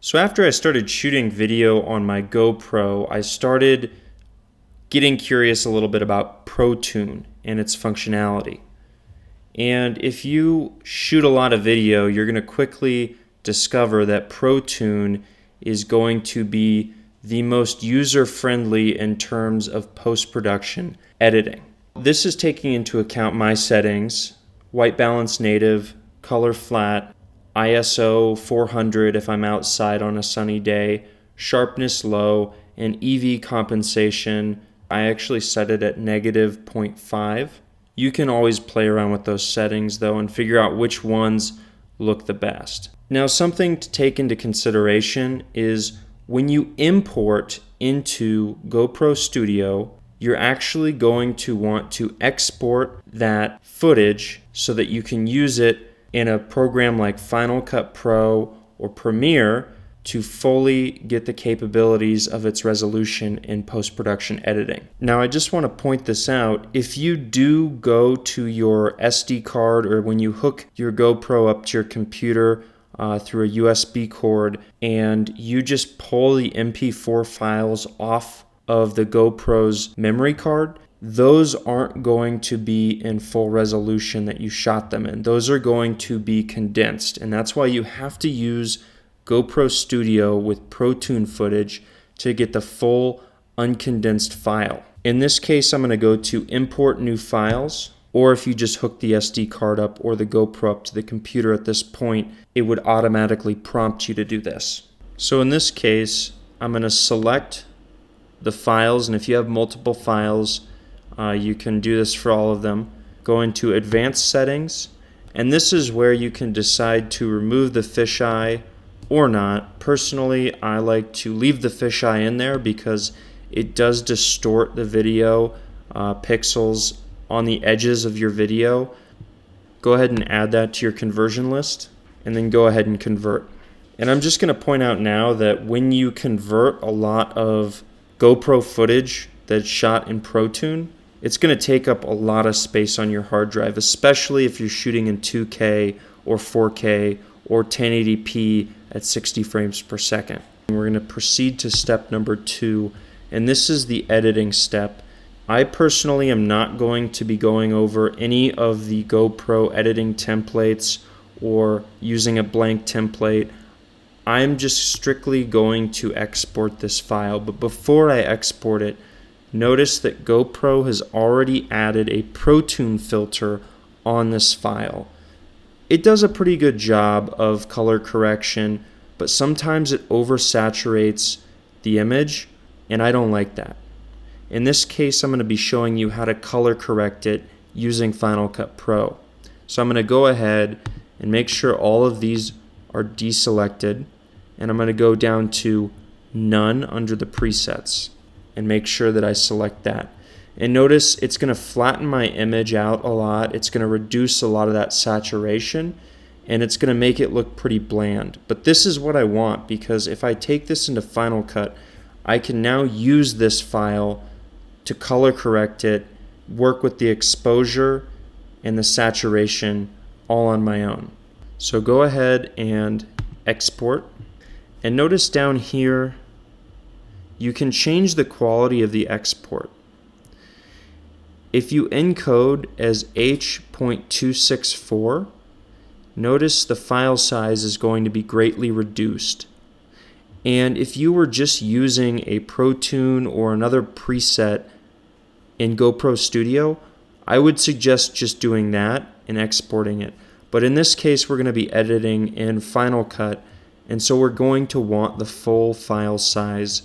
So after I started shooting video on my GoPro, I started getting curious a little bit about Protune and its functionality. And if you shoot a lot of video, you're going to quickly discover that Protune is going to be the most user-friendly in terms of post-production editing. This is taking into account my settings: white balance native, color flat, ISO 400 if I'm outside on a sunny day, sharpness low, and EV compensation. I actually set it at -0.5. You can always play around with those settings though and figure out which ones look the best. Now, something to take into consideration is when you import into GoPro Studio, you're actually going to want to export that footage so that you can use it in a program like Final Cut Pro or Premiere to fully get the capabilities of its resolution in post-production editing. Now, I just want to point this out. If you do go to your SD card, or when you hook your GoPro up to your computer through a USB cord, and you just pull the MP4 files off of the GoPro's memory card, those aren't going to be in full resolution that you shot them in. Those are going to be condensed, and that's why you have to use GoPro Studio with Protune footage to get the full uncondensed file. In this case, I'm going to go to Import New Files, or if you just hook the SD card up or the GoPro up to the computer at this point, it would automatically prompt you to do this. So in this case, I'm going to select the files, and if you have multiple files, you can do this for all of them. Go into Advanced Settings, and this is where you can decide to remove the fisheye or not. Personally, I like to leave the fisheye in there because it does distort the video pixels on the edges of your video. Go ahead and add that to your conversion list, and then go ahead and convert. And I'm just going to point out now that when you convert a lot of GoPro footage that's shot in Protune, it's going to take up a lot of space on your hard drive, especially if you're shooting in 2K or 4K or 1080p at 60 frames per second. We're going to proceed to step number 2, and this is the editing step. I personally am not going to be going over any of the GoPro editing templates or using a blank template. I'm just strictly going to export this file, but before I export it, notice that GoPro has already added a Protune filter on this file. It does a pretty good job of color correction, but sometimes it oversaturates the image, and I don't like that. In this case, I'm going to be showing you how to color correct it using Final Cut Pro. So I'm going to go ahead and make sure all of these are deselected, and I'm going to go down to None under the presets and make sure that I select that. And notice it's going to flatten my image out a lot. It's going to reduce a lot of that saturation, and it's going to make it look pretty bland. But this is what I want, because if I take this into Final Cut, I can now use this file to color correct it, work with the exposure and the saturation all on my own. So go ahead and export. And notice down here, you can change the quality of the export. If you encode as H.264, notice the file size is going to be greatly reduced. And if you were just using a Protune or another preset in GoPro Studio, I would suggest just doing that and exporting it. But in this case, we're going to be editing in Final Cut, and so we're going to want the full file size,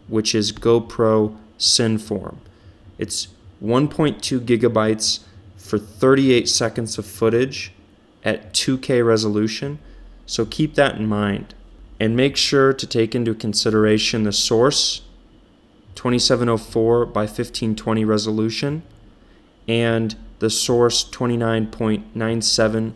which is GoPro SynForm. It's 1.2 gigabytes for 38 seconds of footage at 2K resolution, so keep that in mind. And make sure to take into consideration the source, 2704 by 1520 resolution, and the source 29.97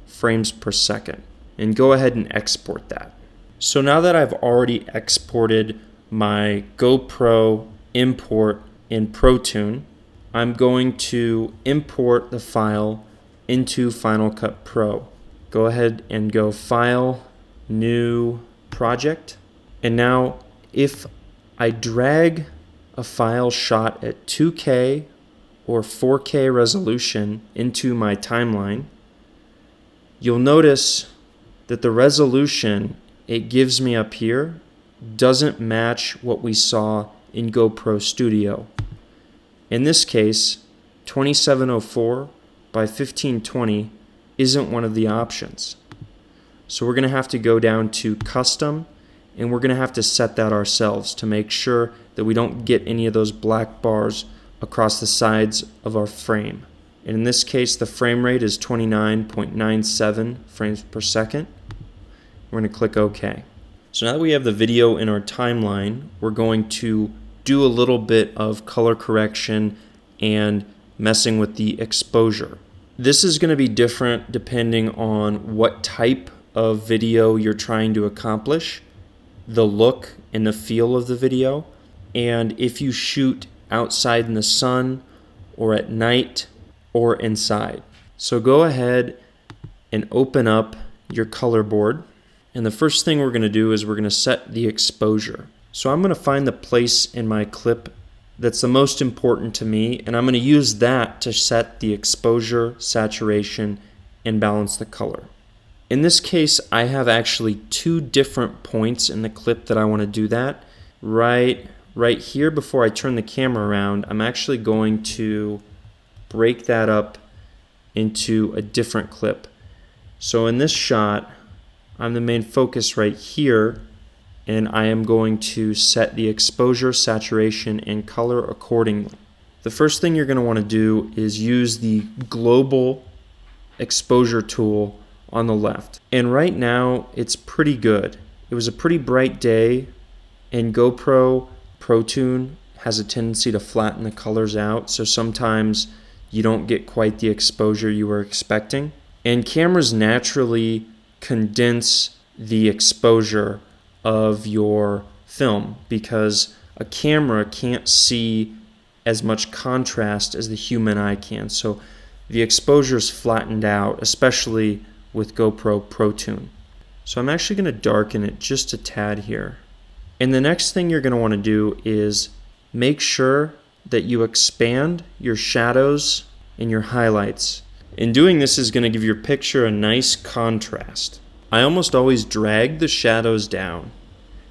frames per second. And go ahead and export that. So now that I've already exported my GoPro import in Protune, I'm going to import the file into Final Cut Pro. Go ahead and go File, New, project. And now if I drag a file shot at 2K or 4K resolution into my timeline, you'll notice that the resolution it gives me up here doesn't match what we saw in GoPro Studio. In this case, 2704 by 1520 isn't one of the options. So we're going to have to go down to custom, and we're going to have to set that ourselves to make sure that we don't get any of those black bars across the sides of our frame. And in this case, the frame rate is 29.97 frames per second. We're going to click OK. So now that we have the video in our timeline, we're going to do a little bit of color correction and messing with the exposure. This is going to be different depending on what type of video you're trying to accomplish, the look and the feel of the video, and if you shoot outside in the sun or at night or inside. So go ahead and open up your color board, and the first thing we're going to do is we're going to set the exposure. So I'm going to find the place in my clip that's the most important to me, and I'm going to use that to set the exposure, saturation, and balance the color. In this case, I have actually two different points in the clip that I want to do that. Right here before I turn the camera around, I'm actually going to break that up into a different clip. So in this shot, I'm the main focus right here, and I am going to set the exposure, saturation, and color accordingly. The first thing you're going to want to do is use the global exposure tool on the left. And right now, it's pretty good. It was a pretty bright day, and GoPro Protune has a tendency to flatten the colors out, so sometimes you don't get quite the exposure you were expecting. And cameras naturally condense the exposure of your film because a camera can't see as much contrast as the human eye can. So the exposure is flattened out, especially with GoPro Protune. So I'm actually going to darken it just a tad here. And the next thing you're going to want to do is make sure that you expand your shadows and your highlights. And doing this is going to give your picture a nice contrast. I almost always drag the shadows down.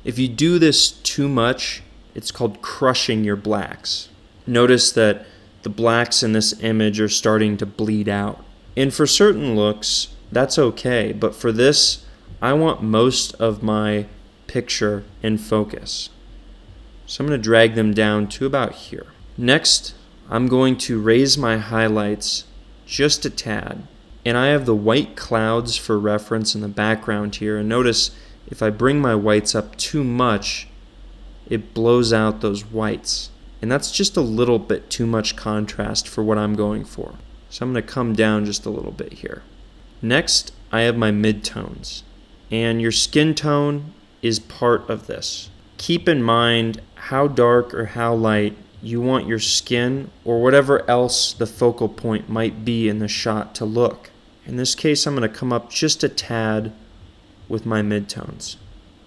If you do this too much, it's called crushing your blacks. Notice that the blacks in this image are starting to bleed out. And for certain looks, that's okay, but for this, I want most of my picture in focus. So I'm going to drag them down to about here. Next, I'm going to raise my highlights just a tad. And I have the white clouds for reference in the background here. And notice if I bring my whites up too much, it blows out those whites. And that's just a little bit too much contrast for what I'm going for. So I'm going to come down just a little bit here. Next, I have my midtones. And your skin tone is part of this. Keep in mind how dark or how light you want your skin or whatever else the focal point might be in the shot to look. In this case, I'm going to come up just a tad with my midtones.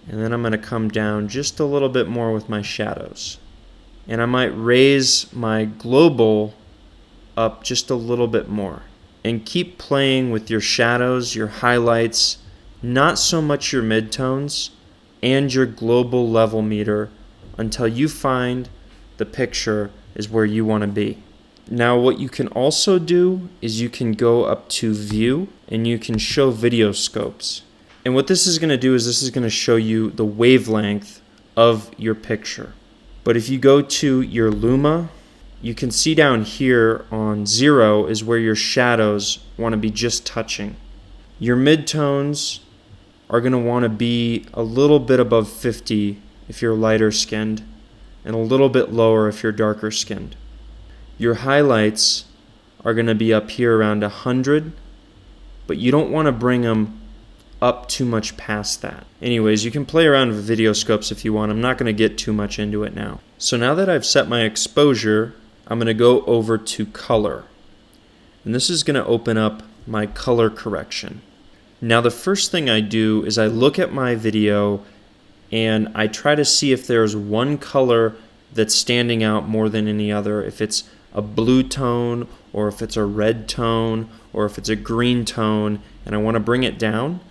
And then I'm going to come down just a little bit more with my shadows. And I might raise my global up just a little bit more. And keep playing with your shadows, your highlights, not so much your midtones, and your global level meter until you find the picture is where you want to be. Now what you can also do is you can go up to view and you can show video scopes. And what this is going to do is this is going to show you the wavelength of your picture. But if you go to your Luma, you can see down here on 0 is where your shadows want to be just touching. Your midtones are going to want to be a little bit above 50 if you're lighter skinned, and a little bit lower if you're darker skinned. Your highlights are going to be up here around 100, but you don't want to bring them up too much past that. Anyways, you can play around with video scopes if you want. I'm not going to get too much into it now. So now that I've set my exposure, I'm going to go over to color. And this is going to open up my color correction. Now the first thing I do is I look at my video and I try to see if there's one color that's standing out more than any other, if it's a blue tone or if it's a red tone or if it's a green tone, and I want to bring it down.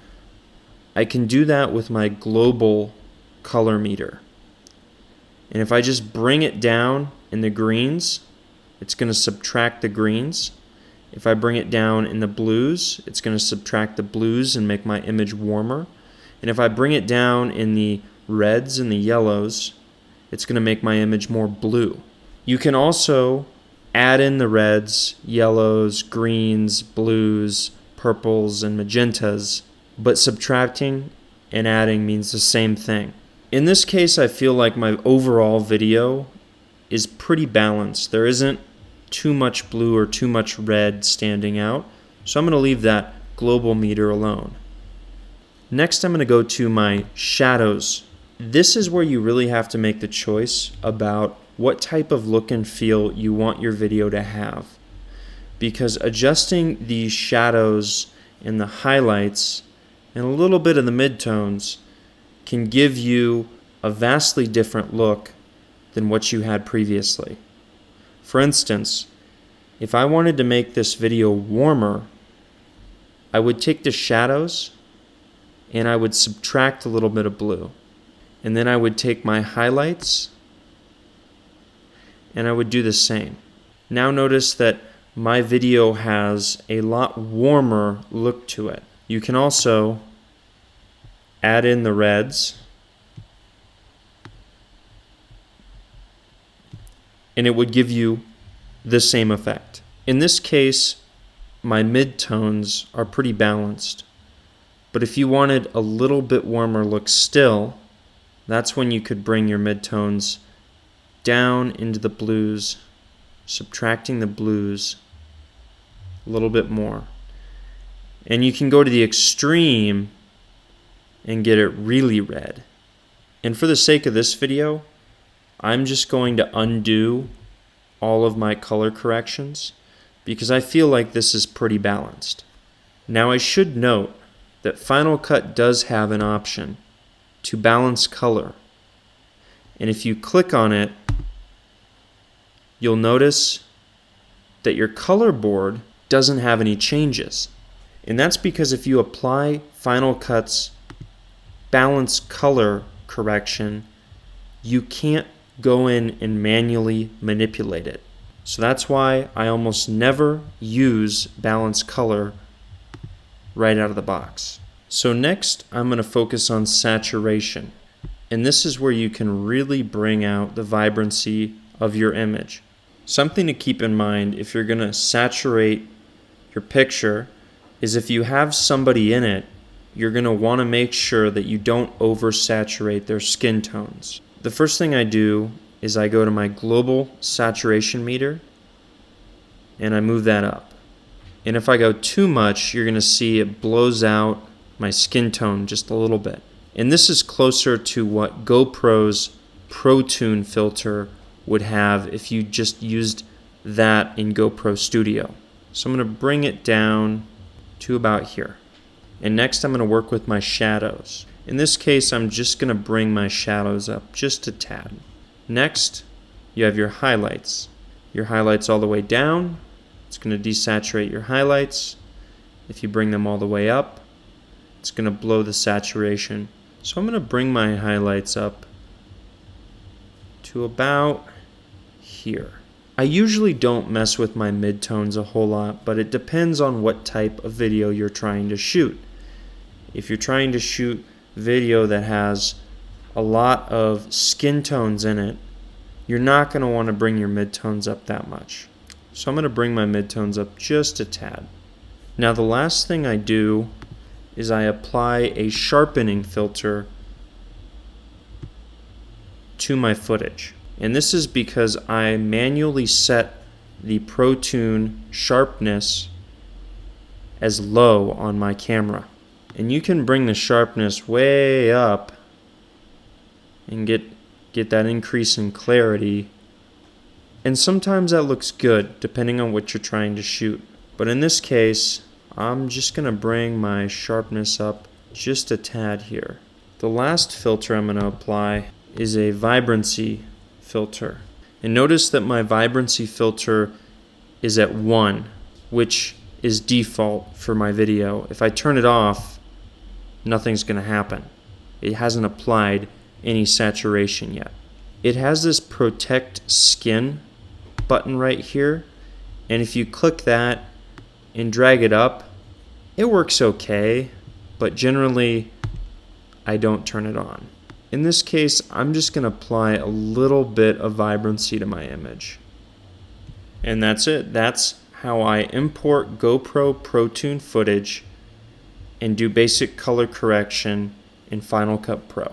I can do that with my global color meter. And if I just bring it down in the greens, it's going to subtract the greens. If I bring it down in the blues, it's going to subtract the blues and make my image warmer. And if I bring it down in the reds and the yellows, it's going to make my image more blue. You can also add in the reds, yellows, greens, blues, purples, and magentas, but subtracting and adding means the same thing. In this case, I feel like my overall video is pretty balanced. There isn't too much blue or too much red standing out, so I'm going to leave that global meter alone. Next, I'm going to go to my shadows. This is where you really have to make the choice about what type of look and feel you want your video to have, because adjusting the shadows and the highlights and a little bit of the midtones can give you a vastly different look than what you had previously. For instance, if I wanted to make this video warmer, I would take the shadows and I would subtract a little bit of blue. And then I would take my highlights and I would do the same. Now notice that my video has a lot warmer look to it. You can also add in the reds, and it would give you the same effect. In this case, my midtones are pretty balanced, but if you wanted a little bit warmer look still, that's when you could bring your midtones down into the blues, subtracting the blues a little bit more. And you can go to the extreme and get it really red. And for the sake of this video, I'm just going to undo all of my color corrections because I feel like this is pretty balanced. Now I should note that Final Cut does have an option to balance color. And if you click on it, you'll notice that your color board doesn't have any changes. And that's because if you apply Final Cut's balance color correction, you can't go in and manually manipulate it. So that's why I almost never use balance color right out of the box. So next, I'm going to focus on saturation. And this is where you can really bring out the vibrancy of your image. Something to keep in mind if you're going to saturate your picture is if you have somebody in it, you're going to want to make sure that you don't oversaturate their skin tones. The first thing I do is I go to my global saturation meter and I move that up. And if I go too much, you're going to see it blows out my skin tone just a little bit. And this is closer to what GoPro's Protune filter would have if you just used that in GoPro Studio. So I'm going to bring it down to about here. And next I'm going to work with my shadows. In this case, I'm just going to bring my shadows up just a tad. Next, you have your highlights. Your highlights all the way down, it's going to desaturate your highlights. If you bring them all the way up, it's going to blow the saturation. So I'm going to bring my highlights up to about here. I usually don't mess with my midtones a whole lot, but it depends on what type of video you're trying to shoot. If you're trying to shoot video that has a lot of skin tones in it, you're not going to want to bring your midtones up that much. So I'm going to bring my midtones up just a tad. Now the last thing I do is I apply a sharpening filter to my footage. And this is because I manually set the Protune sharpness as low on my camera. And you can bring the sharpness way up and get that increase in clarity. And sometimes that looks good depending on what you're trying to shoot. But in this case, I'm just going to bring my sharpness up just a tad here. The last filter I'm going to apply is a vibrancy filter. And notice that my vibrancy filter is at 1, which is default for my video. If I turn it off, nothing's going to happen. It hasn't applied any saturation yet. It has this protect skin button right here, and if you click that and drag it up, it works okay, but generally I don't turn it on. In this case, I'm just going to apply a little bit of vibrancy to my image. And that's it. That's how I import GoPro Protune footage and do basic color correction in Final Cut Pro.